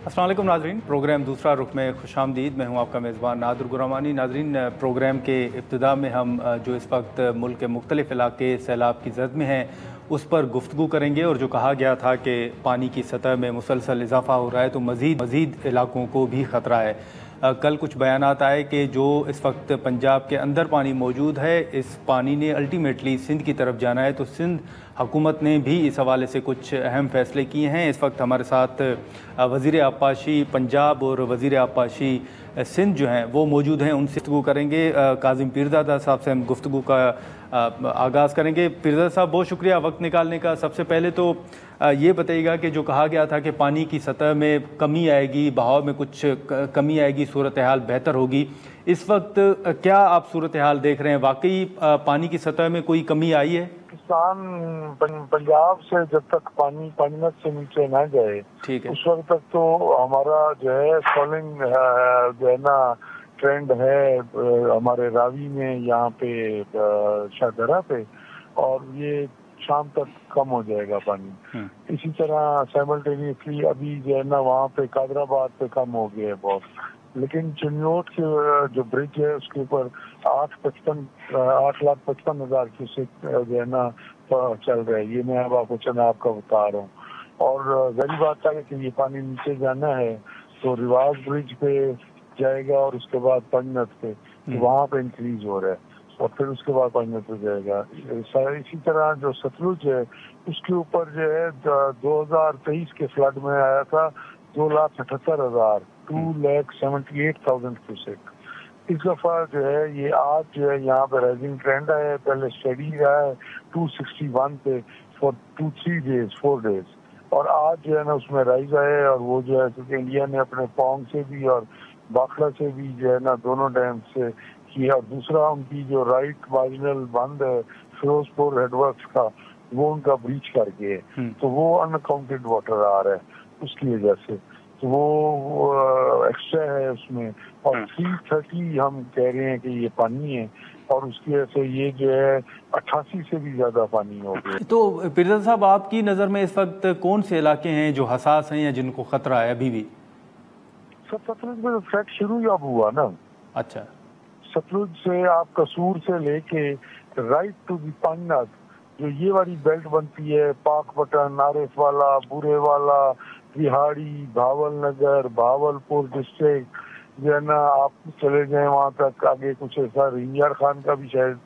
अस्सलाम वालेकुम नाजरीन, प्रोग्राम दूसरा रुख में खुशामदीद। मैं हूं आपका मेज़बान नादिर गुरामानी। नाजरीन, प्रोग्राम के इब्तिदा में हम जो इस वक्त मुल्क के मुख्तलिफ़ इलाके सैलाब की जद में हैं उस पर गुफ्तगू करेंगे। और जो कहा गया था कि पानी की सतह में मुसलसल इजाफ़ा हो रहा है तो मज़ीद इलाकों को भी ख़तरा है। कल कुछ बयानात आए कि जो इस वक्त पंजाब के अंदर पानी मौजूद है, इस पानी ने अल्टीमेटली सिंध की तरफ जाना है। तो सिंध हुकूमत ने भी इस हवाले से कुछ अहम फ़ैसले किए हैं। इस वक्त हमारे साथ वज़ीर आबपाशी पंजाब और वज़ीर आबपाशी सिंध जो हैं वो मौजूद हैं, उनसे गुफ्तगू करेंगे। काजिम पीरज़ादा साहब से हम गुफ्तगू का आगाज़ करेंगे। पीरज़ादा साहब, बहुत शुक्रिया वक्त निकालने का। सबसे पहले तो ये बताइएगा कि जो कहा गया था कि पानी की सतह में कमी आएगी, बहाव में कुछ कमी आएगी, सूरत हाल बेहतर होगी, इस वक्त क्या आप सूरत हाल देख रहे हैं? वाकई पानी की सतह में कोई कमी आई है? पाकिस्तान पंजाब से जब तक पानी पानीमत से नीचे ना जाए, ठीक है, उस वक्त तक तो हमारा जो है फॉलिंग जो है ना ट्रेंड है हमारे रावी में, यहाँ पे शाहदरा पे, और ये शाम तक कम हो जाएगा पानी। इसी तरह साइमल्टेनियसली अभी जो है ना वहाँ पे कादराबाद पे कम हो गया है बहुत, लेकिन चिन्नोट के जो ब्रिज है उसके ऊपर 8,55,000 क्यूसेक जो है ना चल रहा है। ये मैं अब आपको चनाब का बता रहा हूँ। और गहरी बात है कि ये पानी नीचे जाना है तो रिवाज ब्रिज पे जाएगा और उसके बाद पंजनत पे, तो वहाँ पे इंक्रीज हो रहा है और फिर उसके बाद पंजनत पे जाएगा। इसी तरह जो सतलुज है उसके ऊपर जो है 2023 के फ्लड में आया था 2,78,000 2,78,000 क्यूसेक। इस दफा जो है ये आज जो है यहाँ पे राइजिंग ट्रेंड है, पहले स्टडी रहा है 261 पे फॉर 4 डेज, और आज जो है ना उसमें राइज आए। और वो जो है क्योंकि इंडिया ने अपने पोंग से भी और बाखला से भी जो है ना दोनों डैम से किया, और दूसरा उनकी जो राइट मार्जिनल बंद है फिरोजपुर हेडवर्क्स का, वो उनका ब्रीच करके है, तो वो अनकाउंटेड वाटर आ रहा है उसकी वजह से, तो वो एक्स्ट्रा है उसमें। और 330 हम कह रहे हैं कि ये पानी है, और उसकी वजह से ये जो है 88 से भी ज्यादा पानी हो गया। तो पीरज़ादा साहब, आपकी नज़र में इस वक्त कौन से इलाके हैं जो हसास हैं या जिनको खतरा है अभी भी? सतलुज में फ्लड शुरू अब हुआ ना। अच्छा, सतलुज से आप कसूर से लेके राइट टू दी पंजनत, जो ये वाली बेल्ट बनती है, पाकपटन, नारिफ वाला, बुरे वाला, बिहाड़ी, भावल नगर, भावलपुर डिस्ट्रिक्ट जो है ना, आप चले जाए वहाँ तक आगे कुछ ऐसा रिंजार खान का भी शायद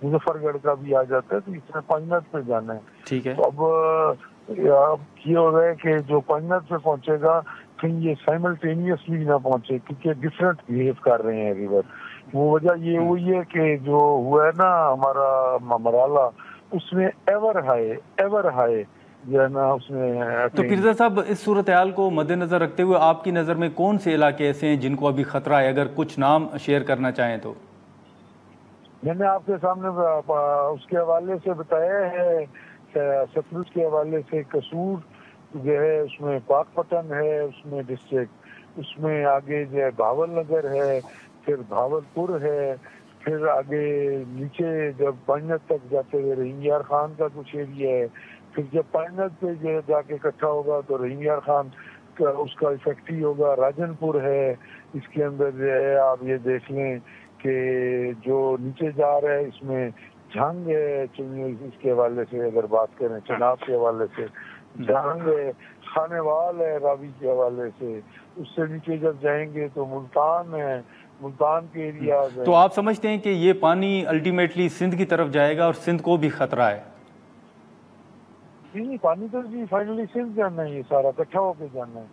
मुजफ्फरगढ़ का भी आ जाता है, तो इसमें पंजनत पे जाना है। ठीक है। तो अब ये हो गया कि जो पंजनत पे पहुंचेगा कहीं ये साइमल्टेनियसली ना पहुंचे, क्योंकि डिफरेंट बिहेव कर रहे हैं रिवर। वो वजह ये हुई है कि जो हुआ है ना हमारा मराला, उसमें एवर हाई जो है ना उसमें। तो पीरज़ादा साहब, इस सूरत हाल को मद्देनज़र रखते हुए आपकी नज़र में कौन से इलाके ऐसे हैं जिनको अभी खतरा है? अगर कुछ नाम शेयर करना चाहें तो। मैंने आपके सामने उसके हवाले से बताया है, सतलुज के हवाले से कसूर जो है, उसमें पाकपटन है, उसमें डिस्ट्रिक्ट, उसमें आगे जो है भावल नगर है, फिर भावलपुर है, फिर आगे नीचे जब पंजनत तक जाते हुए रहीमयार खान का कुछ एरिया है, फिर जब पंजनत पे जो जाके इकट्ठा होगा तो रहीमयार खान का उसका इफेक्ट ही होगा। राजनपुर है, इसके अंदर जो है आप ये देख लें कि जो नीचे जा रहा है इसमें झंग है, इसके हवाले से अगर बात करें चनाब के हवाले से झंग है, खानेवाल है रावी के हवाले से, उससे नीचे जब जाएंगे तो मुल्तान है, मुल्तान के एरिया। तो आप समझते हैं कि ये पानी अल्टीमेटली सिंध की तरफ जाएगा और सिंध को भी खतरा है? नहीं, पानी तो जी फाइनली सिंध जाना है, ये सारा इकट्ठा होके जाना है।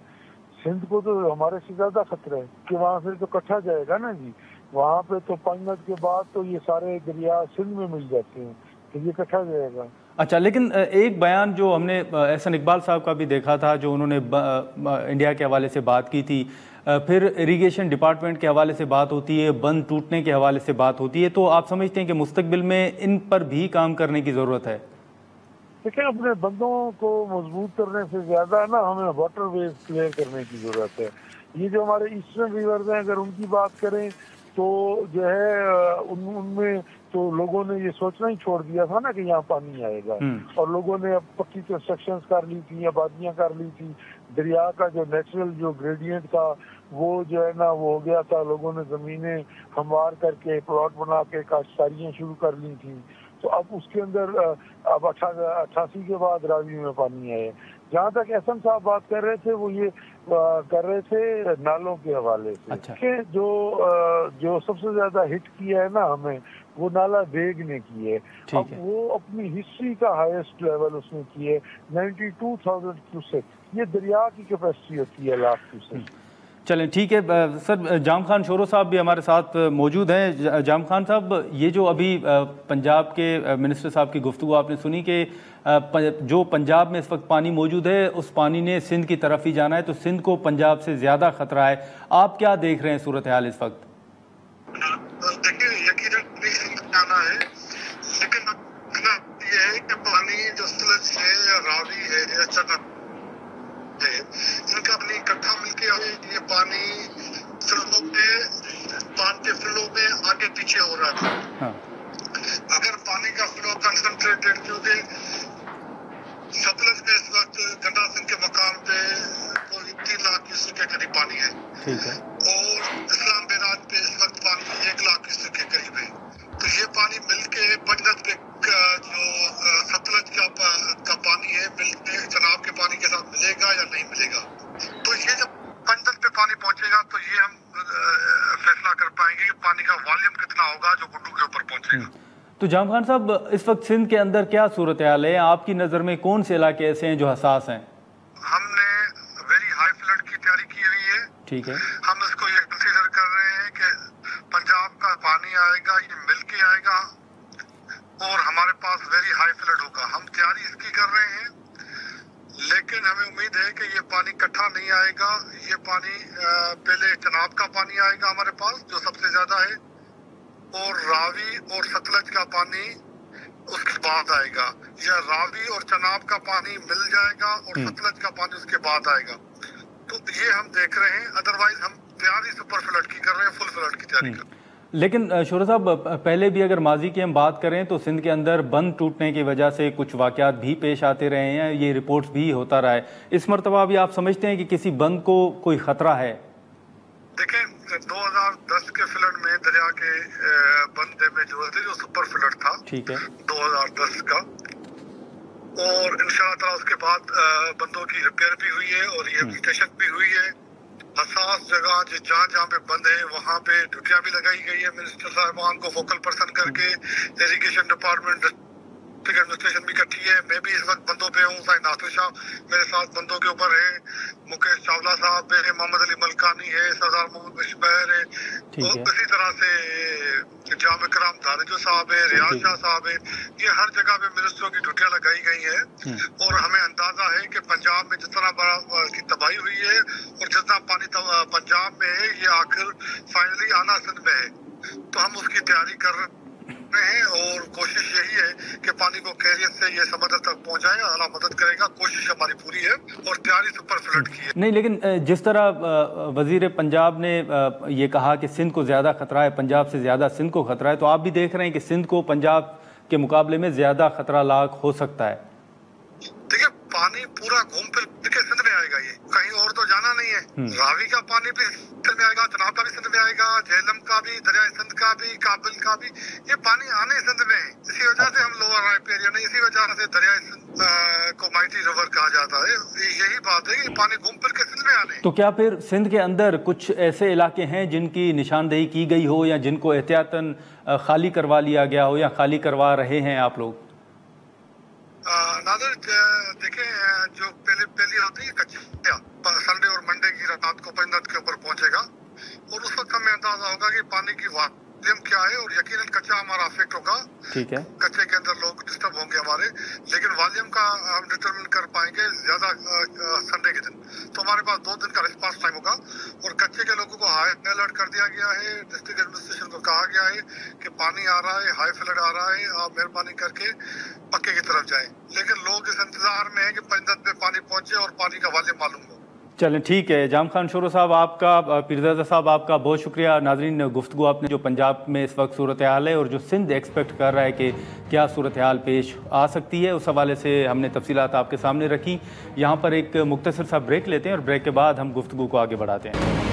सिंध को तो हमारे से ज्यादा खतरा है कि वहाँ से तो इकट्ठा जाएगा ना जी, वहाँ पे तो पंजनत के बाद तो ये सारे दरिया सिंध में मिल जाते हैं, तो ये इकट्ठा जाएगा। अच्छा, लेकिन एक बयान जो हमने एहसन इकबाल साहब का भी देखा था, जो उन्होंने इंडिया के हवाले से बात की थी, फिर इरिगेशन डिपार्टमेंट के हवाले से बात होती है, बंद टूटने के हवाले से बात होती है, तो आप समझते हैं कि मुस्तकबिल में इन पर भी काम करने की ज़रूरत है? देखिए, अपने बंदों को मजबूत करने से ज्यादा ना हमें वाटर वेज क्लियर करने की जरूरत है। ये जो हमारे ईस्टर्न रिवर्स हैं, अगर उनकी बात करें तो जो है उनमें तो लोगों ने ये सोचना ही छोड़ दिया था ना कि यहाँ पानी आएगा, और लोगों ने अब पक्की कंस्ट्रक्शंस कर ली थी, आबादियाँ कर ली थी। दरिया का जो नेचुरल जो ग्रेडियंट था वो जो है ना वो हो गया था। लोगों ने ज़मीनें हमवार करके प्लॉट बना के काश्तकारियाँ शुरू कर ली थी। तो अब उसके अंदर अब 88 के बाद रावी में पानी आए। जहाँ तक एहसन साहब बात कर रहे थे वो ये कर रहे थे नालों के हवाले से। अच्छा। कि जो सबसे ज्यादा हिट किया है ना हमें, वो नाला बेग ने की है। अब वो अपनी हिस्ट्री का हाईएस्ट लेवल उसने की है, 92,000 क्यूसेक। ये दरिया की कैपेसिटी होती है लाख क्यूसेक। चलें, ठीक है सर। जाम खान शोरो साहब भी हमारे साथ मौजूद हैं। जाम खान साहब, ये जो अभी पंजाब के मिनिस्टर साहब की गुफ्तगू आपने सुनी कि जो पंजाब में इस वक्त पानी मौजूद है उस पानी ने सिंध की तरफ ही जाना है, तो सिंध को पंजाब से ज़्यादा ख़तरा है। आप क्या देख रहे हैं सूरत हाल इस वक्त? देखिए, यकीनन सिंध जाना है, लेकिन ये है कि पानी जो सतलज है या रावी है या चनाब है, इनका अपनी इकट्ठा मिलके ये पानी फिल्मों में बांध के फिल्मों में आगे पीछे हो रहा है। हाँ। अगर पानी का फ्लो कंसंट्रेटेड, क्योंकि सतलज में इस वक्त गंडा सिंह के मकाम पे कोई 3 लाख क्यूसेक के करीब पानी है। ठीक है। और इस्लाम बेराज पे इस वक्त पानी 1 लाख क्यूसेक के करीब है। तो ये पानी मिलके पंजत पे जो सतलज का पानी है मिलके चनाब के पानी के साथ मिलेगा या नहीं मिलेगा। तो ये जब पंजत पे पानी पहुंचेगा तो ये हम फैसला कर पाएंगे कि पानी का वॉल्यूम कितना होगा जो गुड्डू के ऊपर पहुंचेगा। तो जाम खान साहब, इस वक्त सिंध के अंदर क्या सूरत हाल है? आपकी नजर में कौन से इलाके ऐसे हैं जो हसास हैं? हमने वेरी हाई फ्लड की तैयारी की हुई है। ठीक है। हम इसको ये कंसीडर कर रहे हैं कि पंजाब का पानी आएगा, ये मिल के आएगा और हमारे पास वेरी हाई फ्लड होगा। हम तैयारी इसकी कर रहे हैं, लेकिन हमें उम्मीद है कि ये पानी इकट्ठा नहीं आएगा। ये पानी पहले चनाब का पानी आएगा हमारे पास जो सबसे ज्यादा है, और रावी और सतलज का पानी उसके बाद आएगा, या रावी और चनाब का पानी मिल जाएगा और सतलज का पानी उसके बाद आएगा। तो ये हम देख रहे हैं, अदरवाइज हम तैयारी सुपर फ्लड की कर रहे हैं, फुल फ्लड की तैयारी कर रहे हैं। लेकिन शोरा साहब, पहले भी अगर माजी की हम बात करें तो सिंध के अंदर बंद टूटने की वजह से कुछ वाक़यात भी पेश आते रहे हैं, ये रिपोर्ट्स भी होता रहा है। इस मरतबा भी आप समझते हैं कि किसी बंद को कोई खतरा है? देखें, 2010 के फ्लड में दरिया के बंद में जो सुपर फ्लड था, ठीक है, 2010 का, और इंशाअल्लाह उसके बाद बंदों की रिपेयर भी हुई है और रिहेबिलिटेशन भी हुई है। हसास जगह जहाँ जहाँ पे बंद है वहाँ पे ड्यूटियाँ भी लगाई गई है। मिनिस्टर साहबान को फोकल पर्सन करके इरिगेशन डिपार्टमेंट एडमिनिस्ट्रेशन भी इकट्ठी है। मैं भी इस वक्त बंदों पे हूँ। साहिब नासिर शाह मेरे साथ बंदों के ऊपर है, मुकेश चावला साहब है, मोहम्मद अली मलकानी है, सरदार मोहम्मद मुशबहर है, तो इसी तरह से जाम इकराम दारिजो साहब है, रियाज शाह साहब है। ये हर जगह पे मिनिस्टरों की ड्यूटियाँ लगाई गई है और हमें अंदाजा है कि पंजाब में जितना बड़ा की तबाही हुई है और जितना पानी पंजाब में है ये आखिर फाइनली आना सिंध में है। तो हम उसकी तैयारी कर रहे हैं और कोशिश यही है कि पानी को खैरियत से ये समंदर तक पहुंचाए। अल्लाह मदद करेगा, कोशिश हमारी पूरी है और तैयारी सुपर फ्लड की है। नहीं, लेकिन जिस तरह वजीर पंजाब ने ये कहा कि सिंध को ज्यादा खतरा है, पंजाब से ज्यादा सिंध को खतरा है, तो आप भी देख रहे हैं कि सिंध को पंजाब के मुकाबले में ज्यादा खतरा लाक हो सकता है? देखिए, पानी पूरा घूम फिर के सिंध में आएगा, ये कहीं और तो जाना नहीं है। रावी का पानी भी सिंध में आएगा, चनाब का भी सिंध में आएगा, झेलम का भी, दरिया सिंध का भी, काबिल का भी, ये पानी आने सिंध में है। इसी वजह से हम लोअर राइपेरियन, इसी वजह से दरिया सिंध को माइटी रिवर कहा जाता है। यही बात है कि पानी घूम फिर के सिंध में आने। तो क्या फिर सिंध के अंदर कुछ ऐसे इलाके हैं जिनकी निशानदेही की गई हो या जिनको एहतियातन खाली करवा लिया गया हो या खाली करवा रहे हैं आप लोग? नाज़र, देखें, जो पहली होती है कच्चा, संडे और मंडे की रात को पंजत के ऊपर पहुंचेगा और उस वक्त हमें अंदाजा होगा कि पानी की वॉल्यूम क्या है और यकीनन कच्चा हमारा अफेक्ट होगा। ठीक है, कच्चे के अंदर लोग डिस्टर्ब होंगे हमारे, लेकिन वॉल्यूम का हम डिटरमिन कर पाएंगे ज्यादा संडे के दिन। तो हमारे पास 2 दिन का रिस्पांस टाइम होगा और कच्चे के लोगों को हाई अलर्ट कर दिया गया है। डिस्ट्रिक्ट एडमिनिस्ट्रेशन को कहा गया है कि पानी आ रहा है, हाई फ्लड आ रहा है, आप मेहरबानी करके पक्के की तरफ जाएं। लेकिन लोग इस इंतजार में है कि पंजत में पानी पहुंचे और पानी का वॉल्यूम मालूम हो। चलें, ठीक है। जाम खान शोरो साहब आपका, पीरजादा साहब आपका बहुत शुक्रिया। नाजरीन, गुफ्तगू आपने जो पंजाब में इस वक्त सूरत हाल है और जो सिंध एक्सपेक्ट कर रहा है कि क्या सूरत हाल पेश आ सकती है, उस हवाले से हमने तफसीलात आपके सामने रखी। यहाँ पर एक मुख्तसर सा ब्रेक लेते हैं और ब्रेक के बाद हम गुफ्तगू को आगे बढ़ाते हैं।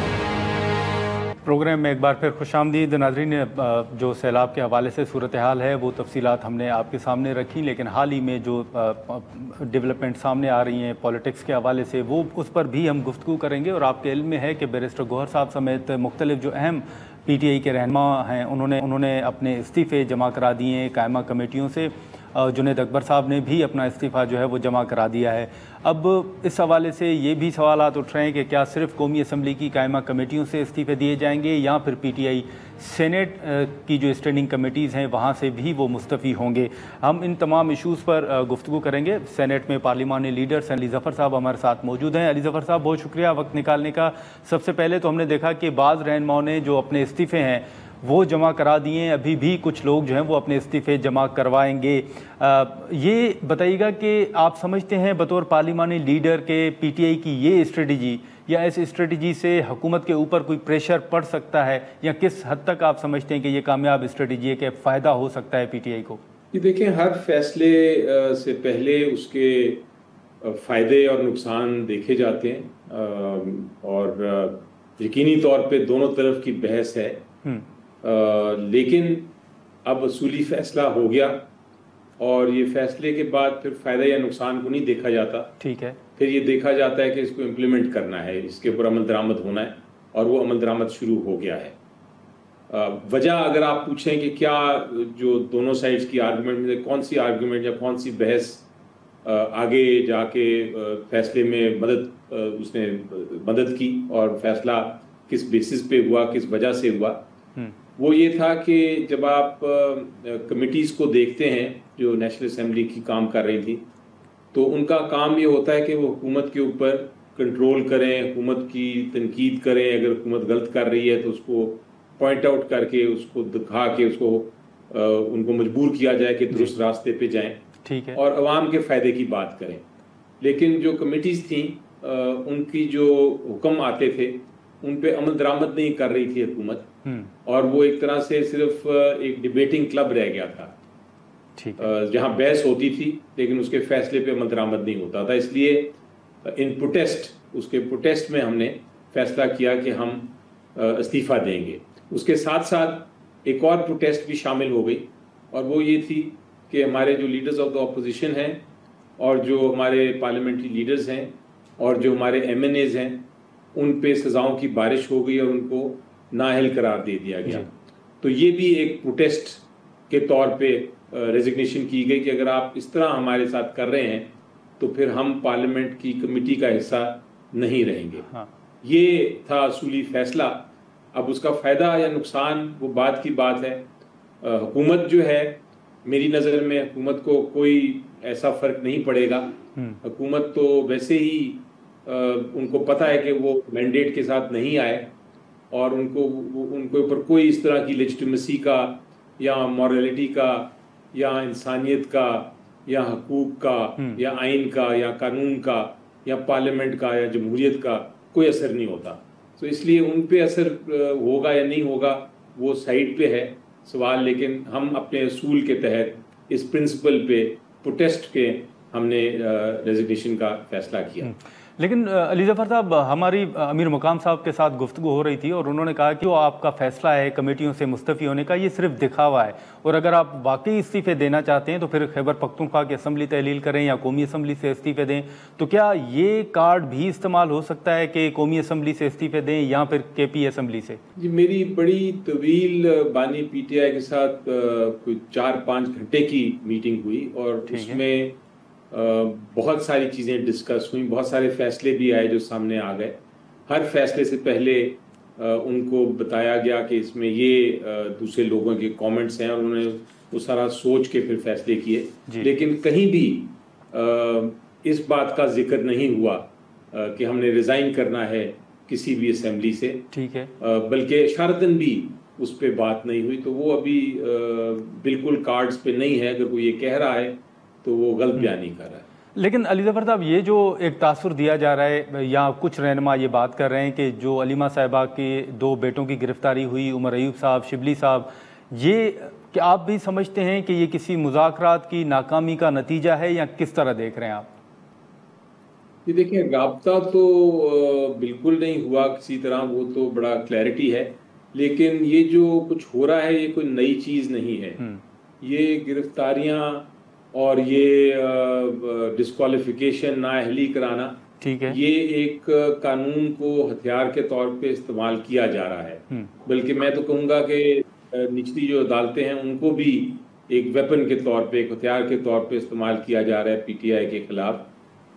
प्रोग्राम में एक बार फिर खुशामदीद। नाज़रीन, जो सैलाब के हवाले से सूरत हाल है वो तफसीलात हमने आपके सामने रखी, लेकिन हाल ही में जो डेवलपमेंट सामने आ रही हैं पॉलिटिक्स के हवाले से, वो उस पर भी हम गुफ्तगू करेंगे। और आपके इल्म में है कि बैरिस्टर गौहर साहब समेत मुख्तलिफ जो अहम PTI के रहनुमा हैं उन्होंने अपने इस्तीफ़े जमा करा दिए हैं कायमा कमेटियों से। जुनैद अकबर साहब ने भी अपना इस्तीफ़ा जो है वो जमा करा दिया है। अब इस हवाले से ये भी सवालात उठ रहे हैं कि क्या सिर्फ कौमी असम्बली की कायमा कमेटियों से इस्तीफ़े दिए जाएंगे या फिर PTI सेनेट की जो स्टैंडिंग कमेटीज़ हैं वहाँ से भी वो मुस्तफ़ी होंगे। हम इन तमाम इशूज़ पर गुफ्तगू करेंगे। सेनेट में पार्लिमानी लीडर अली ज़फ़र साहब हमारे साथ मौजूद हैं। अली ज़फ़र साहब, बहुत शुक्रिया वक्त निकालने का। सबसे पहले तो हमने देखा कि बाज़ रहनुमाओं ने जो अपने इस्तीफ़े हैं वो जमा करा दिए, अभी भी कुछ लोग जो हैं वो अपने इस्तीफ़े जमा करवाएंगे। ये बताइएगा कि आप समझते हैं बतौर पार्लिमानी लीडर के PTI की ये स्ट्रेटजी या इस स्ट्रेटजी से हुकूमत के ऊपर कोई प्रेशर पड़ सकता है, या किस हद तक आप समझते हैं कि ये कामयाब स्ट्रेटजी है कि फ़ायदा हो सकता है PTI को? ये देखें, हर फैसले से पहले उसके फ़ायदे और नुकसान देखे जाते हैं और यकीनी तौर पे दोनों तरफ की बहस है। लेकिन अब असूली फैसला हो गया और ये फैसले के बाद फिर फ़ायदा या नुकसान को नहीं देखा जाता। ठीक है, फिर ये देखा जाता है कि इसको इम्प्लीमेंट करना है, इसके ऊपर अमल दरामद होना है, और वो अमल दरामद शुरू हो गया है। वजह अगर आप पूछें कि क्या जो दोनों साइड्स की आर्गूमेंट में कौन सी आर्गूमेंट या कौन सी बहस आगे जाके फैसले में उसने मदद की और फैसला किस बेसिस पे हुआ, किस वजह से हुआ, वो ये था कि जब आप कमिटीज़ को देखते हैं जो नेशनल असेंबली की काम कर रही थी, तो उनका काम ये होता है कि वो हुकूमत के ऊपर कंट्रोल करें, हुकूमत की तनकीद करें। अगर हुकूमत गलत कर रही है तो उसको पॉइंट आउट करके, उसको दिखा के उसको उनको मजबूर किया जाए कि दुरुस्त रास्ते पे जाएं। ठीक है, और अवाम के फ़ायदे की बात करें। लेकिन जो कमिटीज़ थी उनकी जो हुक्म आते थे उन पे अमल दरामद नहीं कर रही थी हुकूमत, और वो एक तरह से सिर्फ एक डिबेटिंग क्लब रह गया था। ठीक है, जहां बहस होती थी लेकिन उसके फैसले पे अमल दरामद नहीं होता था। इसलिए इन उसके प्रोटेस्ट में हमने फैसला किया कि हम इस्तीफा देंगे। उसके साथ साथ एक और प्रोटेस्ट भी शामिल हो गई, और वो ये थी कि हमारे जो लीडर्स ऑफ द अपोजिशन हैं और जो हमारे पार्लियामेंट्री लीडर्स हैं और जो हमारे MNAs हैं, उन पे सजाओं की बारिश हो गई और उनको नाअहल करार दे दिया गया। तो ये भी एक प्रोटेस्ट के तौर पे रेजिग्नेशन की गई कि अगर आप इस तरह हमारे साथ कर रहे हैं तो फिर हम पार्लियामेंट की कमेटी का हिस्सा नहीं रहेंगे। हाँ। ये था असूली फैसला। अब उसका फ़ायदा या नुकसान वो बात की बात है। हुकूमत जो है, मेरी नज़र में हुकूमत को कोई ऐसा फ़र्क नहीं पड़ेगा। हुकूमत तो वैसे ही उनको पता है कि वो मैंडेट के साथ नहीं आए और उनके ऊपर कोई इस तरह की लेजिटिमेसी का या मॉरलिटी का या इंसानियत का या हकूक का या आइन का या कानून का या पार्लियामेंट का या जमहूरियत का कोई असर नहीं होता। तो इसलिए उन पे असर होगा या नहीं होगा वो साइड पे है सवाल, लेकिन हम अपने असूल के तहत इस प्रिंसिपल पे प्रोटेस्ट के हमने रेजिग्नेशन का फैसला किया। लेकिन अली ज़फ़र साहब, हमारी अमीर मुकाम साहब के साथ गुफ्तगू हो रही थी और उन्होंने कहा कि जो आपका फ़ैसला है कमेटियों से मुस्तफ़ी होने का, ये सिर्फ दिखावा है, और अगर आप वाकई इस्तीफ़े देना चाहते हैं तो फिर खैबर पख्तूनख्वा की असम्बली तहलील करें या कौमी असम्बली से इस्तीफ़े दें। तो क्या ये कार्ड भी इस्तेमाल हो सकता है कि कौमी असम्बली से इस्तीफ़े दें या फिर KP असम्बली से? जी, मेरी बड़ी तवील बानी PTI के साथ कोई 4-5 घंटे की मीटिंग हुई और उसमें बहुत सारी चीज़ें डिस्कस हुई, बहुत सारे फैसले भी आए जो सामने आ गए। हर फैसले से पहले उनको बताया गया कि इसमें ये दूसरे लोगों के कमेंट्स हैं और उन्होंने वो सारा सोच के फिर फैसले किए। लेकिन कहीं भी इस बात का जिक्र नहीं हुआ कि हमने रिज़ाइन करना है किसी भी असेंबली से। ठीक है, बल्कि इशारतन भी उस पर बात नहीं हुई। तो वो अभी बिल्कुल कार्ड्स पे नहीं है। अगर कोई ये कह रहा है तो वो गलत बयानी कर रहा है। लेकिन अली ज़फ़र साहब, ये जो एक तासुर दिया जा रहा है या कुछ रहनुमा ये बात कर रहे हैं कि जो अलीमा साहिबा के 2 बेटों की गिरफ्तारी हुई, उमर अयूब साहब, शिबली साहब, ये क्या आप भी समझते हैं कि ये किसी मुज़ाकरात की नाकामी का नतीजा है या किस तरह देख रहे हैं आप? ये देखिए, राब्ता तो बिल्कुल नहीं हुआ किसी तरह, वो तो बड़ा क्लैरिटी है। लेकिन ये जो कुछ हो रहा है ये कोई नई चीज़ नहीं है। ये गिरफ्तारियां और ये डिस्क्वालिफिकेशन, नाअहली कराना, ठीक है, ये एक कानून को हथियार के तौर पे इस्तेमाल किया जा रहा है। बल्कि मैं तो कहूँगा कि निचली जो अदालतें हैं उनको भी एक वेपन के तौर पे, एक हथियार के तौर पे इस्तेमाल किया जा रहा है पीटीआई के खिलाफ।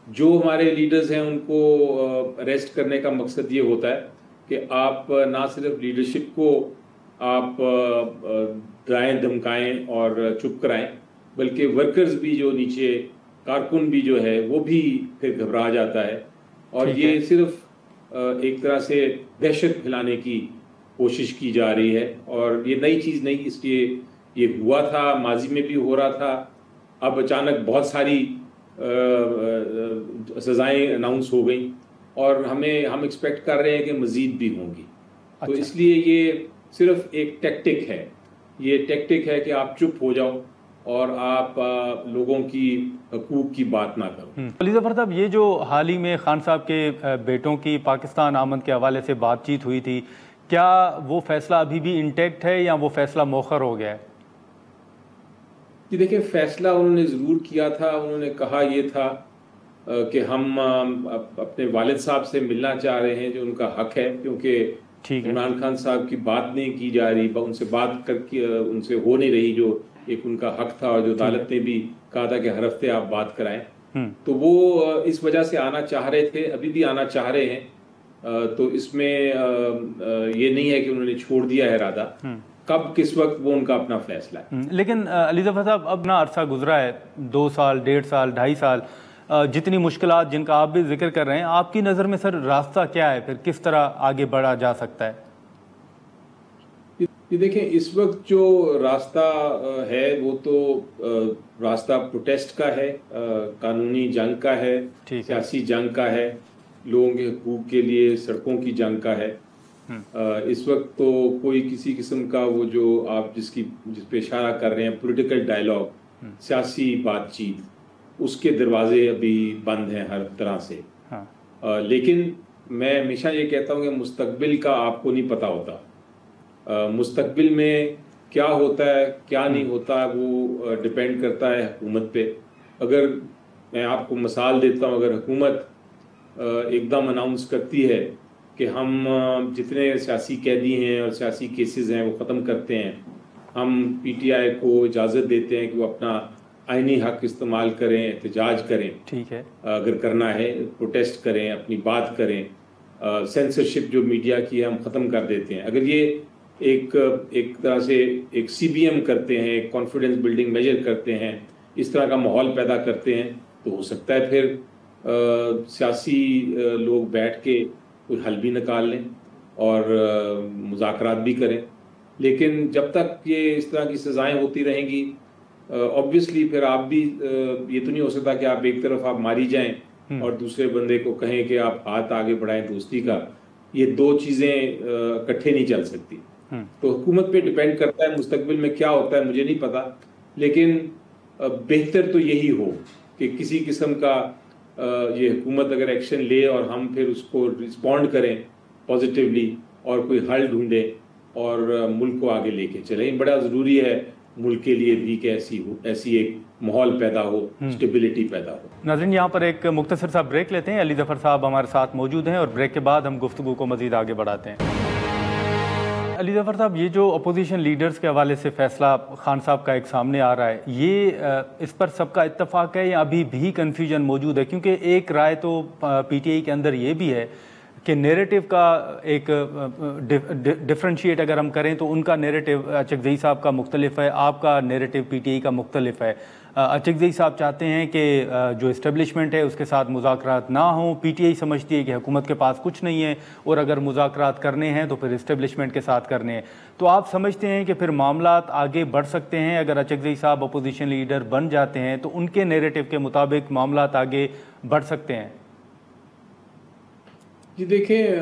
जो हमारे लीडर्स हैं उनको अरेस्ट करने का मकसद ये होता है कि आप ना सिर्फ लीडरशिप को आप डराएं, धमकाएं और चुप कराएं, बल्कि वर्कर्स भी, जो नीचे कारकुन भी जो है, वो भी फिर घबरा जाता है। और ये सिर्फ एक तरह से दहशत फैलाने की कोशिश की जा रही है। और ये नई चीज़ नहीं, इसलिए ये हुआ था, माजी में भी हो रहा था। अब अचानक बहुत सारी सज़ाएं अनाउंस हो गई और हम एक्सपेक्ट कर रहे हैं कि मज़ीद भी होंगी। तो इसलिए ये सिर्फ एक टैक्टिक है। ये टैक्टिक है कि आप चुप हो जाओ और आप लोगों की हकूक की बात ना करो। अली ज़फ़र साहब, ये जो हाल ही में खान साहब के बेटों की पाकिस्तान आमद के हवाले से बातचीत हुई थी, क्या वो फैसला अभी भी इंटैक्ट है या वो फैसला मौखर हो गया है? जी देखिए, फैसला उन्होंने ज़रूर किया था। उन्होंने कहा ये था कि हम अपने वालिद साहब से मिलना चाह रहे हैं, जो उनका हक है, क्योंकि इमरान खान साहब की बात नहीं की जा रही, उनसे बात करके उनसे हो नहीं रही, जो एक उनका हक था और जो अदालत ने भी कहा था कि हर हफ्ते आप बात कराएं। तो वो इस वजह से आना चाह रहे थे, अभी भी आना चाह रहे हैं। तो इसमें ये नहीं है कि उन्होंने छोड़ दिया है इरादा। कब किस वक्त वो उनका अपना फैसला है। लेकिन अली ज़फ़र साहब, अब ना अरसा गुजरा है, 2 साल, 1.5 साल, 2.5 साल, जितनी मुश्किलात जिनका आप भी जिक्र कर रहे हैं, आपकी नज़र में सर रास्ता क्या है, फिर किस तरह आगे बढ़ा जा सकता है? ये देखें, इस वक्त जो रास्ता है वो तो रास्ता प्रोटेस्ट का है, कानूनी जंग का है, सियासी जंग का है, लोगों के हकूक के लिए सड़कों की जंग का है। इस वक्त तो कोई किसी किस्म का वो जो आप जिस पे इशारा कर रहे हैं, पॉलिटिकल डायलॉग, सियासी बातचीत, उसके दरवाजे अभी बंद हैं हर तरह से। लेकिन मैं हमेशा ये कहता हूँ कि मुस्तकबिल का आपको नहीं पता होता। मुस्तकबिल में क्या होता है, क्या नहीं होता, वो डिपेंड करता है हुकूमत पे। अगर मैं आपको मिसाल देता हूँ, अगर हुकूमत एकदम अनाउंस करती है कि हम जितने सियासी कैदी हैं और सियासी केसेस हैं वो ख़त्म करते हैं, हम पीटीआई को इजाज़त देते हैं कि वो अपना आईनी हक इस्तेमाल करें, एहतजाज करें, ठीक है, अगर करना है प्रोटेस्ट करें, अपनी बात करें, सेंसरशिप जो मीडिया की है हम ख़त्म कर देते हैं। अगर ये एक तरह से एक सीबीएम करते हैं, एक कॉन्फिडेंस बिल्डिंग मेजर करते हैं, इस तरह का माहौल पैदा करते हैं, तो हो सकता है फिर सियासी लोग बैठ के कोई हल भी निकाल लें और मुज़ाकरात भी करें। लेकिन जब तक ये इस तरह की सज़ाएं होती रहेंगी, ऑब्वियसली फिर आप भी ये तो नहीं हो सकता कि आप एक तरफ आप मारी जाएं और दूसरे बंदे को कहें कि आप हाथ आगे बढ़ाएं दोस्ती का। ये दो चीज़ें इकट्ठे नहीं चल सकती। तो हुकूमत पे डिपेंड करता है मुस्तकबिल में क्या होता है, मुझे नहीं पता। लेकिन बेहतर तो यही हो कि किसी किस्म का ये हुकूमत अगर एक्शन ले और हम फिर उसको रिस्पॉन्ड करें पॉजिटिवली और कोई हल ढूंढें और मुल्क को आगे लेके चलें। बड़ा ज़रूरी है मुल्क के लिए भी कि ऐसी एक माहौल पैदा हो, स्टेबिलिटी पैदा हो। नाज़रीन, यहाँ पर एक मुख्तसर सा ब्रेक लेते हैं। अली ज़फ़र साहब हमारे साथ मौजूद हैं और ब्रेक के बाद हम गुफ्तगू को मज़ीद आगे बढ़ाते हैं। अली ज़फ़र साहब, ये जो अपोजिशन लीडर्स के हवाले से फ़ैसला खान साहब का एक सामने आ रहा है, ये इस पर सबका इत्तफ़ाक़ है या अभी भी कन्फ्यूजन मौजूद है? क्योंकि एक राय तो पीटीआई के अंदर ये भी है कि नैरेटिव का एक डिफ्रेंशिएट अगर हम करें तो उनका नैरेटिव चकज़ई साहब का मुख्तलिफ है, आपका नैरेटिव पीटीआई का मुख्तलिफ है। अचकज़ई साहब चाहते हैं कि जो इस्टेब्लिशमेंट है उसके साथ मुज़ाकरात ना हों। पीटीआई समझती है कि हुकूमत के पास कुछ नहीं है और अगर मुज़ाकरात करने हैं तो फिर इस्टेब्लिशमेंट के साथ करने हैं। तो आप समझते हैं कि फिर मामलात आगे बढ़ सकते हैं अगर अचकज़ई साहब अपोजिशन लीडर बन जाते हैं तो उनके नैरेटिव के मुताबिक मामलात आगे बढ़ सकते हैं? जी देखें,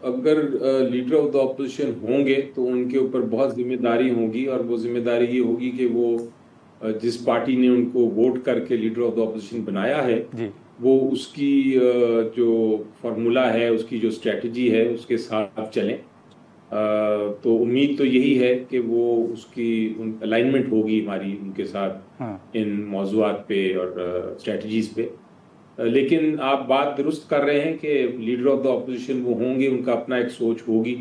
अगर लीडर ऑफ द ऑपोजिशन होंगे तो उनके ऊपर बहुत जिम्मेदारी होगी, और वो जिम्मेदारी ये होगी कि वो जिस पार्टी ने उनको वोट करके लीडर ऑफ द ऑपोजिशन बनाया है वो उसकी जो फार्मूला है, उसकी जो स्ट्रेटजी है उसके साथ चलें। तो उम्मीद तो यही है कि वो उसकी अलाइनमेंट होगी हमारी उनके साथ इन मौज़ूआत पे और स्ट्रेटजीज पे। लेकिन आप बात दुरुस्त कर रहे हैं कि लीडर ऑफ द ऑपोजिशन वो होंगे, उनका अपना एक सोच होगी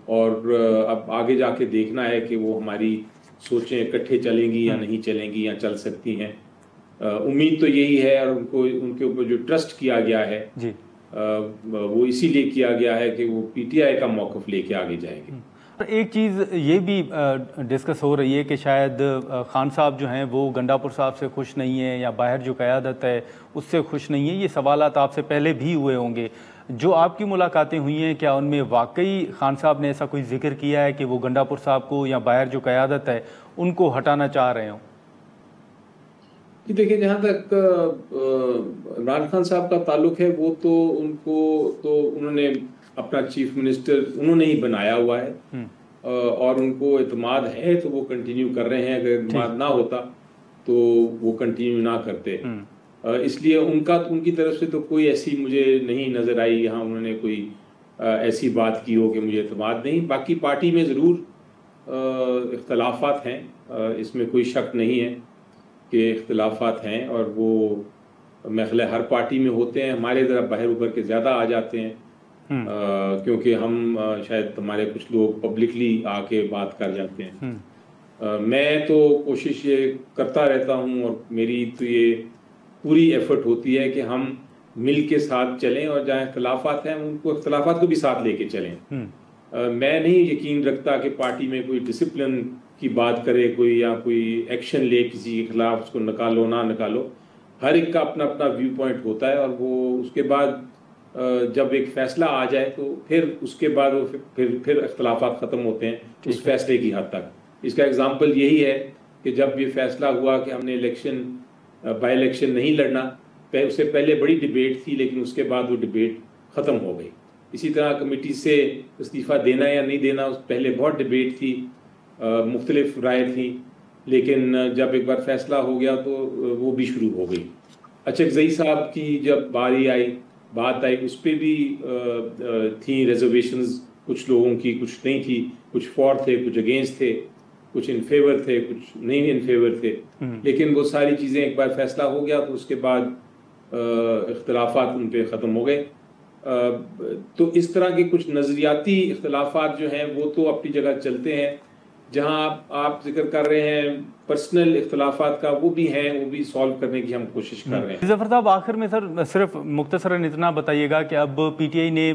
और अब आगे जाके देखना है कि वो हमारी सोचें इकट्ठे चलेंगी या नहीं चलेंगी या चल सकती हैं। उम्मीद तो यही है, और उनको उनके ऊपर जो ट्रस्ट किया गया है वो इसीलिए किया गया है कि वो पीटीआई का मौक़िफ़ लेके आगे जाएंगे। एक चीज़ ये भी डिस्कस हो रही है कि शायद खान साहब जो हैं वो गंडापुर साहब से खुश नहीं है या बाहर जो क़यादत है उससे खुश नहीं है। ये सवालात आपसे पहले भी हुए होंगे। जो आपकी मुलाकातें हुई हैं क्या उनमें वाकई खान साहब ने ऐसा कोई जिक्र किया है कि वो गंडापुर साहब को या बाहर जो क़यादत है उनको हटाना चाह रहे हों? कि देखिए, जहाँ तक इमरान खान साहब का ताल्लुक है वो तो उन्होंने अपना चीफ मिनिस्टर उन्होंने ही बनाया हुआ है और उनको इत्मीनान है तो वो कंटिन्यू कर रहे हैं। अगर इत्मीनान ना होता तो वो कंटिन्यू ना करते। इसलिए उनकी तरफ से तो कोई ऐसी मुझे नहीं नज़र आई यहाँ उन्होंने कोई ऐसी बात की हो कि मुझे इत्मीनान नहीं। बाकी पार्टी में ज़रूर इख्तलाफात हैं, इसमें कोई शक नहीं है कि इख्तलाफात हैं, और वो मेरे ख्याल हर पार्टी में होते हैं। हमारे ज़रा बाहर उभर के ज़्यादा आ जाते हैं क्योंकि हम शायद हमारे कुछ लोग पब्लिकली आके बात कर जाते हैं। मैं तो कोशिश ये करता रहता हूँ और मेरी तो ये पूरी एफर्ट होती है कि हम मिल के साथ चलें और जहाँ इख्तलाफात हैं उनको इख्तलाफात को भी साथ लेके चलें। मैं नहीं यकीन रखता कि पार्टी में कोई डिसिप्लिन की बात करे कोई या कोई एक्शन ले किसी के खिलाफ, उसको निकालो ना निकालो। हर एक का अपना अपना व्यू पॉइंट होता है और वो उसके बाद जब एक फैसला आ जाए तो फिर उसके बाद वो फिर इख्तलाफात ख़त्म होते हैं उस फैसले की हद तक। इसका एग्जाम्पल यही है कि जब ये फैसला हुआ कि हमने बाई इलेक्शन नहीं लड़ना, उससे पहले बड़ी डिबेट थी लेकिन उसके बाद वो डिबेट ख़त्म हो गई। इसी तरह कमेटी से इस्तीफ़ा देना या नहीं देना, उस पहले बहुत डिबेट थी, मुख्तलिफ राय थी, लेकिन जब एक बार फैसला हो गया तो वो भी शुरू हो गई। अचकज़ई साहब की जब बात आई उस पर भी थी रिजर्वेशंस, कुछ लोगों की, कुछ नहीं थी, कुछ फॉर थे, कुछ अगेंस्ट थे, कुछ इन फेवर थे, कुछ नहीं इन फेवर थे। लेकिन वो सारी चीज़ें एक बार फैसला हो गया तो उसके बाद इख्तलाफात उन पे ख़त्म हो गए। तो इस तरह के कुछ नज़रियाती इख्तलाफात जो हैं वो तो अपनी जगह चलते हैं। जहां आप जिक्र कर रहे हैं पर्सनल इख्तलाफात का, वो भी हैं, वो भी सॉल्व करने की हम कोशिश कर रहे हैं। जफर साहब, आखिर में सर सिर्फ मुख्तसरन इतना बताइएगा कि अब पीटीआई ने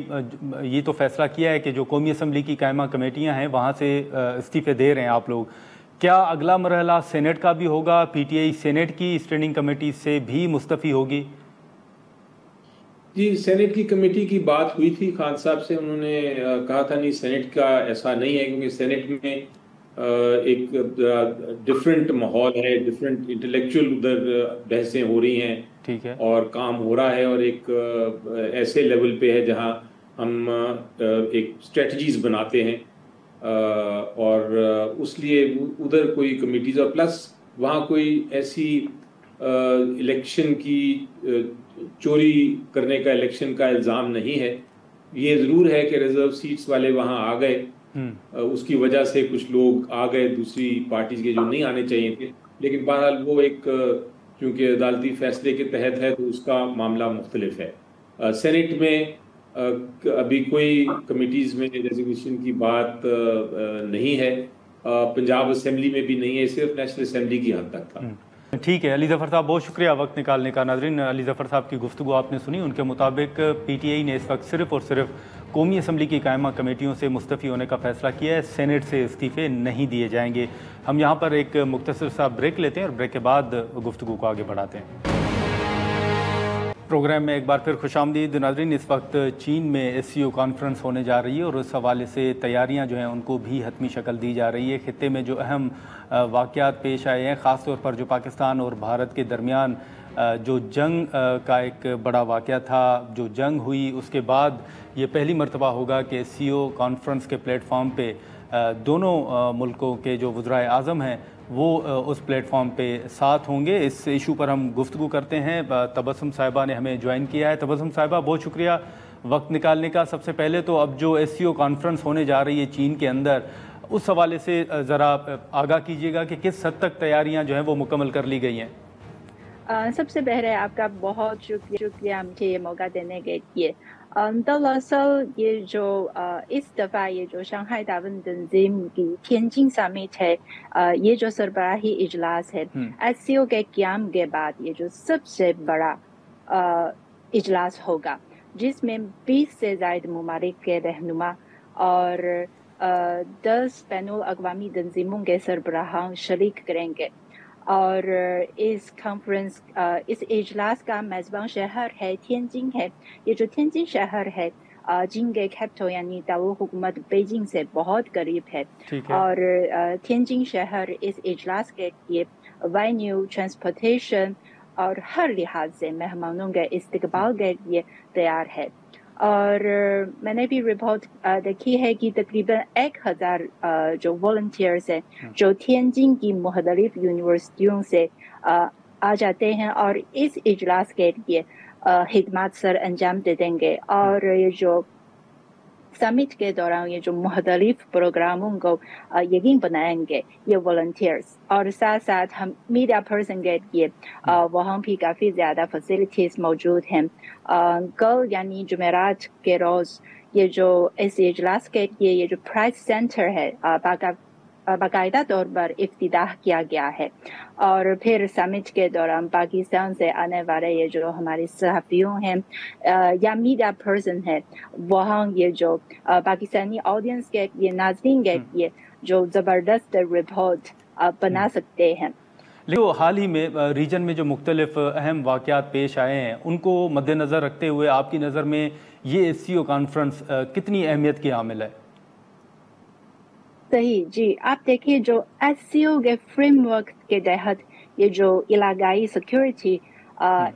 ये तो फैसला किया है कि जो कौमी असम्बली की कायमा कमेटियां हैं वहाँ से इस्तीफ़े दे रहे हैं आप लोग, क्या अगला मरहला सेनेट का भी होगा? पीटीआई सेनेट की स्टैंडिंग कमेटी से भी मुस्तफ़ी होगी? जी, सेनेट की कमेटी की बात हुई थी खान साहब से, उन्होंने कहा था नहीं सेनेट का ऐसा नहीं है क्योंकि सेनेट में एक डिफरेंट माहौल है, डिफरेंट इंटेलेक्चुअल उधर बहसें हो रही हैं, ठीक है, और काम हो रहा है और एक ऐसे लेवल पे है जहां हम एक स्ट्रेटजीज बनाते हैं और उसलिए उधर कोई कमिटीज और प्लस वहाँ कोई ऐसी इलेक्शन की चोरी करने का, इलेक्शन का इल्ज़ाम नहीं है। ये ज़रूर है कि रिजर्व सीट्स वाले वहाँ आ गए, उसकी वजह से कुछ लोग आ गए दूसरी पार्टीज के जो नहीं आने चाहिए थे, लेकिन बहरहाल वो एक क्योंकि अदालती फैसले के तहत है तो उसका मामला मुख्तलिफ है। सेनेट में अभी कोई कमिटीज़ में रेजोल्यूशन की बात नहीं है, पंजाब असेंबली में भी नहीं है, सिर्फ नेशनल असेंबली की हद तक था। ठीक है अली ज़फ़र साहब, बहुत शुक्रिया वक्त निकालने का। नाज़रीन, अली ज़फ़र साहब की गुफ्तगू आपने सुनी। उनके मुताबिक PTI ने इस वक्त सिर्फ़ और सिर्फ कौमी असम्बली की कायमा कमेटियों से मुस्तफ़ी होने का फ़ैसला किया है, सेनेट से इस्तीफ़े नहीं दिए जाएंगे। हम यहाँ पर एक मुख्तसर सा ब्रेक लेते हैं और ब्रेक के बाद गुफ्तगू को आगे बढ़ाते हैं। प्रोग्राम में एक बार फिर खुशामदीद। नाज़रीन, इस वक्त चीन में SCO कॉन्फ्रेंस होने जा रही है और उस हवाले से तैयारियां जो हैं उनको भी हतमी शक्ल दी जा रही है। खित्ते में जो अहम वाक़यात पेश आए हैं, ख़ास तौर पर जो पाकिस्तान और भारत के दरमियान जो जंग का एक बड़ा वाक़या था, जो जंग हुई उसके बाद ये पहली मरतबा होगा कि SCO कॉन्फ्रेंस के प्लेटफॉर्म पे दोनों मुल्कों के जो वज़राए आज़म हैं वो उस प्लेटफॉर्म पे साथ होंगे। इस इशू पर हम गुफ्तगू करते हैं। तबस्सुम साहिबा ने हमें ज्वाइन किया है। तबस्सुम साहिबा, बहुत शुक्रिया वक्त निकालने का। सबसे पहले तो अब जो SCO कॉन्फ्रेंस होने जा रही है चीन के अंदर, उस हवाले से ज़रा आगाह कीजिएगा कि किस हद तक तैयारियां जो हैं वो मुकम्मल कर ली गई हैं। सबसे पहले आपका बहुत शुक्रिया मुझे ये मौका देने के लिए। दरअसल ये जो इस दफ़ा ये जो शंघाई ताउन तंजीम की तिएनजिन समिट है, ये जो सरबराही इजलास है SCO के क़याम के बाद ये जो सबसे बड़ा इजलास होगा, जिसमें 20 से ज़ायद ममालिक के रहनुमा और 10 बैनुल अक़वामी तंजीमों के सरबराहान शरीक करेंगे। और इस कॉन्फ्रेंस इस इजलास का मेज़बान शहर है तिएनजिन है। ये जो तिएनजिन शहर है चीन के कैपिटल यानी दारुल हुकूमत बीजिंग से बहुत करीब है। और तिएनजिन शहर इस इजलास के लिए वेन्यू, ट्रांसपोर्टेशन और हर लिहाज से मेहमानों के इस्तकबाल के लिए तैयार है। और मैंने भी रिपोर्ट देखी है कि तकरीबन 1000 जो वॉलंटियर्स हैं जो तिएनजिन की मुख्तलिफ यूनिवर्सिटियों से आ जाते हैं और इस इजलास के लिए खिदमत सर अंजाम दे देंगे। और ये जो समिट के दौरान ये जो मुख्तलिफ प्रोग्रामों को यकीन बनाएंगे ये वॉलंटियर्स, और साथ साथ हम मीडिया पर्सन के लिए वहाँ भी काफ़ी ज़्यादा फैसिलिटीज़ मौजूद हैं। कल यानी जुमेरात के रोज़ ये जो इस इजलास के लिए ये जो प्राइस सेंटर है बाकायदा तौर पर इफ्तिताह किया गया है। और फिर समिट के दौरान पाकिस्तान से आने वाले ये जो हमारे सहाफ़ियों हैं या मीडिया पर्सन है, वहाँ ये जो पाकिस्तानी ऑडियंस के लिए, नाज़रीन के लिए जो ज़बरदस्त रिपोर्ट बना सकते हैं। लेकिन हाल ही में रीजन में जो मुख्तलिफ अहम वाक़यात पेश आए हैं उनको मद्देनज़र रखते हुए आपकी नज़र में ये SCO कॉन्फ्रेंस कितनी अहमियत की हामिल है? सही जी, आप देखिए जो SCO के फ्रेमवर्क के तहत ये जो इलाकाई सिक्योरिटी,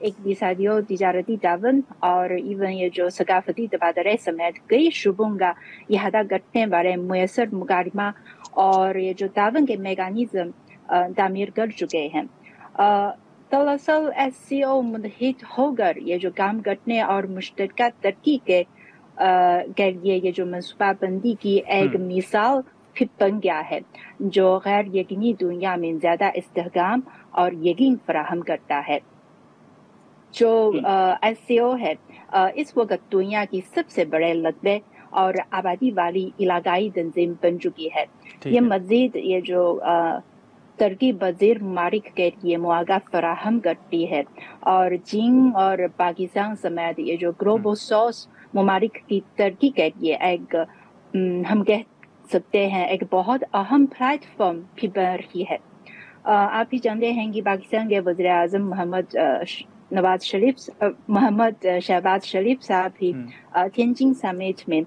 इक़्तिसादी और तिजारती ताउन और इवन ये जो सकाफती तबादले समेत कई शुबों का इहाता करने वाले मुयस्सर मुकारमा और ये जो ताउन के मेकानिज़म तामीर कर चुके हैं। दरअसल SCO मुतहिद होकर ये जो काम करने और मुश्तरका तरक्की के लिए ये जो मनसूबाबंदी की एक मिसाल फिर बन गया है, जो गैर यकीनी दुनिया में ज़्यादा इस्तेहकाम और यकीन फराहम करता है। जो SCO है इस वक्त दुनिया की सबसे बड़े रकबे और आबादी वाली इलाकाई तंजीम बन चुकी है। ये मज़ीद ये जो तरक्की पज़ीर ममालिक के लिए मौक़ा फराहम करती है और चीन और पाकिस्तान समेत ये जो ग्लोबल साउथ ममालिक की तरक्की के लिए एक हम कह सकते हैं एक बहुत अहम प्लेटफॉर्म भी बन रही है। आप भी जानते हैं कि पाकिस्तान के वज़ीर आज़म मोहम्मद शहबाज शरीफ साहब भी तिएनजिन समिट में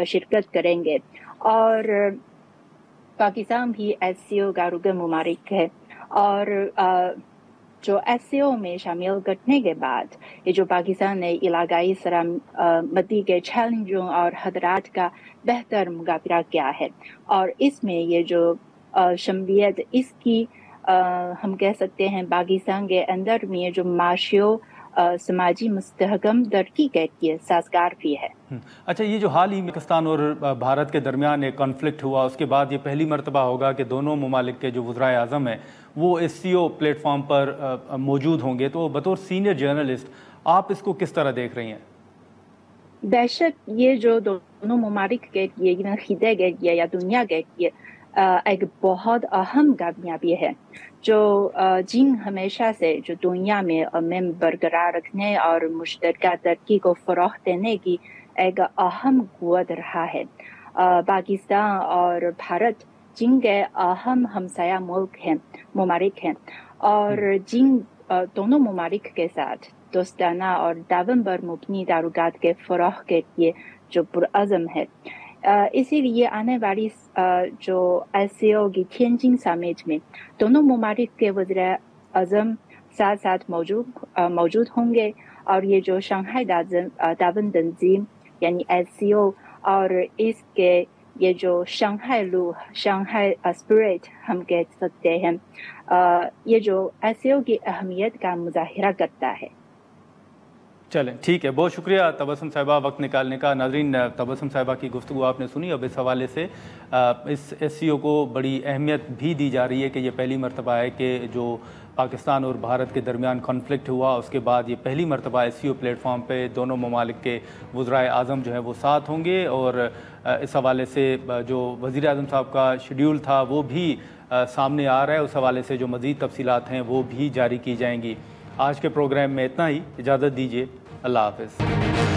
शिरकत करेंगे और पाकिस्तान भी SCO का रुकन मुमालिक है। और जो SCO में शामिल करने के बाद ये जो पाकिस्तान ने इलाकाई सलामती के चैलेंजों और खतरात का बेहतर मुकाबला किया है और इसमें ये जो शमूलियत इसकी हम कह सकते हैं पाकिस्तान के अंदर में ये जो माशियो समाजी मुस्तहकम तरक्की के लिए साजगार भी है। अच्छा, ये जो हाल ही में पाकिस्तान और भारत के दरमियान एक कॉन्फ्लिक्ट हुआ, उसके बाद ये पहली मरतबा होगा कि दोनों ममालिक के जो वज़राए आज़म हैं वो SCO प्लेटफॉर्म पर मौजूद होंगे। तो बतौर सीनियर जर्नलिस्ट आप इसको किस तरह देख रही हैं? बेशक ये जो दोनों ममालिक के लिए खिते के लिए या दुनिया के लिए एक बहुत अहम कामयाबी है जो चीन हमेशा से जो दुनिया में अमन बरकरार रखने और मुश्तरका तरक्की को फ़रोग़ देने की एक अहम क़ुव्वत रहा है। पाकिस्तान और भारत चीन के अहम हमसाया मुल्क हैं, ममालिक हैं, और चीन दोनों ममालिक के साथ दोस्ताना और ताउन पर मुबनी ताल्लुकात के फ़रोग़ के लिए जो पुरअज़म है। इसीलिए आने वाली जो ASEO की तिएनजिन समिट में दोनों ममालिक के वज़ीर-ए-आज़म साथ साथ मौजूद होंगे और ये जो शंघाई ताउन तंजीम यानी ASEO और इसके ये जो शंघाई स्पिरिट हम कह सकते हैं, ये जो ASEO की अहमियत का मुज़ाहिरा करता है। चलें, ठीक है, बहुत शुक्रिया तबस्सुम साहिबा वक्त निकालने का। नाज़रीन, तबस्सुम साहिबा की गुफ्तगू आपने सुनी। अब इस हवाले से इस ASEO को बड़ी अहमियत भी दी जा रही है कि ये पहली मरतबा है कि जो पाकिस्तान और भारत के दरमियान कॉन्फ्लिक्ट हुआ उसके बाद ये पहली मरतबा ASEO प्लेटफॉर्म पे दोनों ममालिक के वज़ीर-ए-आज़म जो है वो साथ होंगे, और इस हवाले से जो वज़ीर-ए-आज़म साहब का शेड्यूल था वो भी सामने आ रहा है। उस हवाले से जो मज़ीद तफसीलात हैं वो भी जारी की जाएंगी। आज के प्रोग्राम में इतना ही, इजाज़त दीजिए, अल्लाह हाफ़िज़।